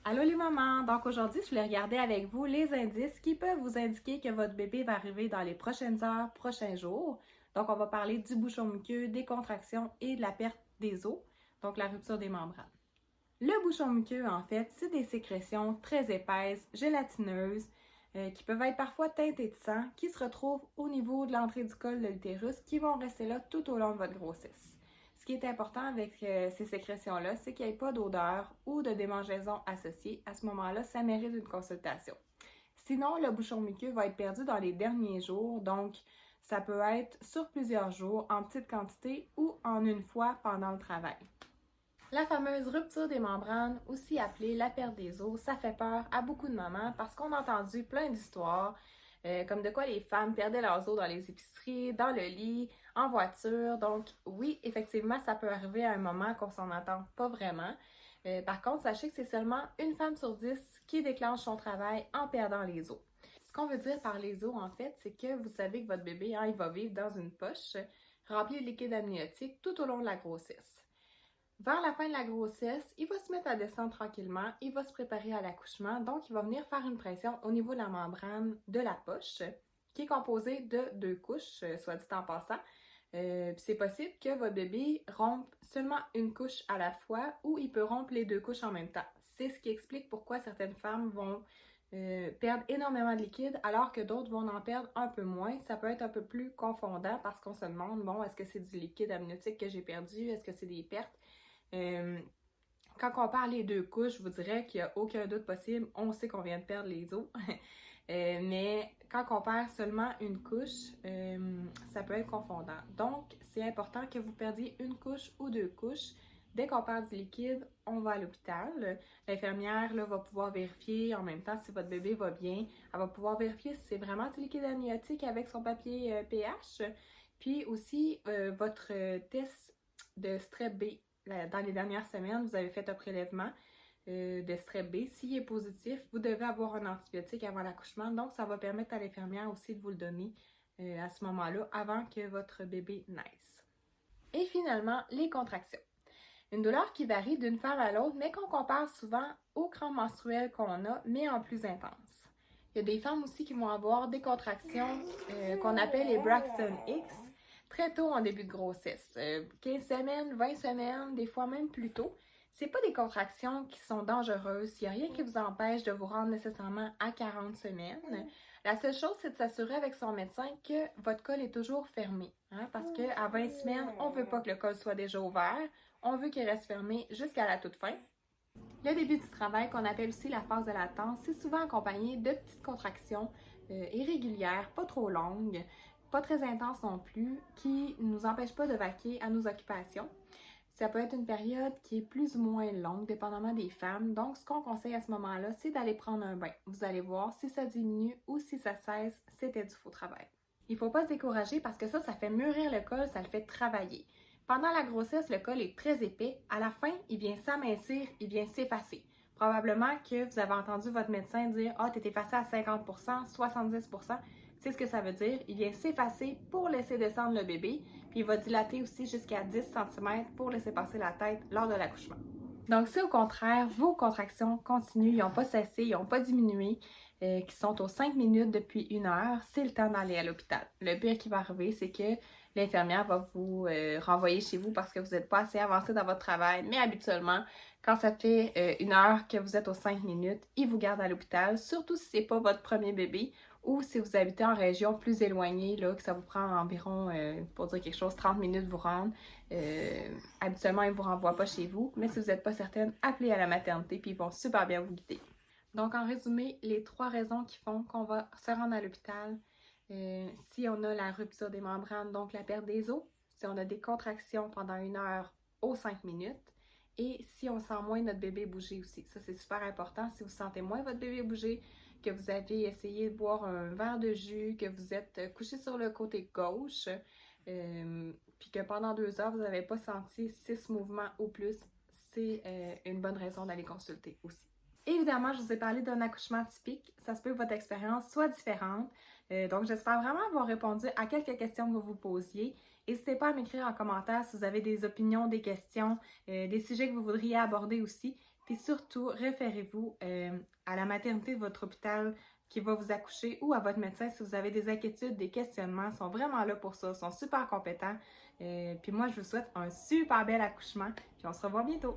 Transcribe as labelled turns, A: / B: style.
A: Allô les mamans! Donc aujourd'hui, je voulais regarder avec vous les indices qui peuvent vous indiquer que votre bébé va arriver dans les prochaines heures, prochains jours. Donc on va parler du bouchon muqueux, des contractions et de la perte des os, donc la rupture des membranes. Le bouchon muqueux, en fait, c'est des sécrétions très épaisses, gélatineuses, qui peuvent être parfois teintées de sang, qui se retrouvent au niveau de l'entrée du col de l'utérus, qui vont rester là tout au long de votre grossesse. Ce qui est important avec ces sécrétions-là, c'est qu'il n'y ait pas d'odeur ou de démangeaison associée. À ce moment-là, ça mérite une consultation. Sinon, le bouchon muqueux va être perdu dans les derniers jours, donc ça peut être sur plusieurs jours, en petite quantité ou en une fois pendant le travail. La fameuse rupture des membranes, aussi appelée la perte des os, ça fait peur à beaucoup de mamans parce qu'on a entendu plein d'histoires, comme de quoi les femmes perdaient leurs os dans les épiceries, dans le lit, en voiture. Donc oui, effectivement, ça peut arriver à un moment qu'on s'en entend pas vraiment. Par contre, sachez que c'est seulement une femme sur 10 qui déclenche son travail en perdant les os. Ce qu'on veut dire par les os, en fait, c'est que vous savez que votre bébé, il va vivre dans une poche remplie de liquide amniotique tout au long de la grossesse. Vers la fin de la grossesse, il va se mettre à descendre tranquillement, il va se préparer à l'accouchement, donc il va venir faire une pression au niveau de la membrane de la poche, qui est composée de 2 couches, soit dit en passant. C'est possible que votre bébé rompe seulement une couche à la fois ou il peut rompre les 2 couches en même temps. C'est ce qui explique pourquoi certaines femmes vont perdre énormément de liquide alors que d'autres vont en perdre un peu moins. Ça peut être un peu plus confondant parce qu'on se demande, bon, est-ce que c'est du liquide amniotique que j'ai perdu? Est-ce que c'est des pertes? Quand on parle les 2 couches, je vous dirais qu'il n'y a aucun doute possible. On sait qu'on vient de perdre les os. Mais quand on perd seulement une couche, ça peut être confondant. Donc, c'est important que vous perdiez une couche ou 2 couches. Dès qu'on perd du liquide, on va à l'hôpital. L'infirmière là, va pouvoir vérifier en même temps si votre bébé va bien. Elle va pouvoir vérifier si c'est vraiment du liquide amniotique avec son papier pH. Puis aussi, votre test de strep B. Dans les dernières semaines, vous avez fait un prélèvement de strep B. S'il est positif, vous devez avoir un antibiotique avant l'accouchement. Donc, ça va permettre à l'infirmière aussi de vous le donner à ce moment-là, avant que votre bébé naisse. Et finalement, les contractions. Une douleur qui varie d'une femme à l'autre, mais qu'on compare souvent au cran menstruel qu'on a, mais en plus intense. Il y a des femmes aussi qui vont avoir des contractions qu'on appelle les Braxton Hicks très tôt en début de grossesse. 15 semaines, 20 semaines, des fois même plus tôt. C'est pas des contractions qui sont dangereuses. Il n'y a rien qui vous empêche de vous rendre nécessairement à 40 semaines. La seule chose, c'est de s'assurer avec son médecin que votre col est toujours fermé. Parce qu'à 20 semaines, on ne veut pas que le col soit déjà ouvert. On veut qu'il reste fermé jusqu'à la toute fin. Le début du travail, qu'on appelle aussi la phase de latence, c'est souvent accompagné de petites contractions irrégulières, pas trop longues, pas très intenses non plus, qui ne nous empêchent pas de vaquer à nos occupations. Ça peut être une période qui est plus ou moins longue, dépendamment des femmes. Donc, ce qu'on conseille à ce moment-là, c'est d'aller prendre un bain. Vous allez voir si ça diminue ou si ça cesse, c'était du faux travail. Il ne faut pas se décourager parce que ça fait mûrir le col, ça le fait travailler. Pendant la grossesse, le col est très épais. À la fin, il vient s'amincir, il vient s'effacer. Probablement que vous avez entendu votre médecin dire « Ah, tu es effacé à 50%, 70%. » C'est ce que ça veut dire. Il vient s'effacer pour laisser descendre le bébé, puis il va dilater aussi jusqu'à 10 cm pour laisser passer la tête lors de l'accouchement. Donc, si au contraire, vos contractions continuent, ils n'ont pas cessé, ils n'ont pas diminué, qui sont aux 5 minutes depuis 1 heure, c'est le temps d'aller à l'hôpital. Le pire qui va arriver, c'est que l'infirmière va vous renvoyer chez vous parce que vous n'êtes pas assez avancé dans votre travail. Mais habituellement, quand ça fait 1 heure que vous êtes aux 5 minutes, ils vous gardent à l'hôpital, surtout si ce n'est pas votre premier bébé ou si vous habitez en région plus éloignée, là, que ça vous prend environ, pour dire quelque chose, 30 minutes vous rendre. Habituellement, ils ne vous renvoient pas chez vous, mais si vous n'êtes pas certaine, appelez à la maternité puis ils vont super bien vous guider. Donc, en résumé, les 3 raisons qui font qu'on va se rendre à l'hôpital, si on a la rupture des membranes, donc la perte des os, si on a des contractions pendant 1 heure aux 5 minutes, et si on sent moins notre bébé bouger aussi. Ça, c'est super important. Si vous sentez moins votre bébé bouger, que vous avez essayé de boire un verre de jus, que vous êtes couché sur le côté gauche, puis que pendant 2 heures, vous n'avez pas senti 6 mouvements ou plus, c'est une bonne raison d'aller consulter aussi. Évidemment, je vous ai parlé d'un accouchement typique. Ça se peut que votre expérience soit différente. Donc, j'espère vraiment avoir répondu à quelques questions que vous vous posiez. N'hésitez pas à m'écrire en commentaire si vous avez des opinions, des questions, des sujets que vous voudriez aborder aussi. Puis surtout, référez-vous à la maternité de votre hôpital qui va vous accoucher ou à votre médecin si vous avez des inquiétudes, des questionnements. Ils sont vraiment là pour ça, ils sont super compétents. Puis moi, je vous souhaite un super bel accouchement. Puis on se revoit bientôt.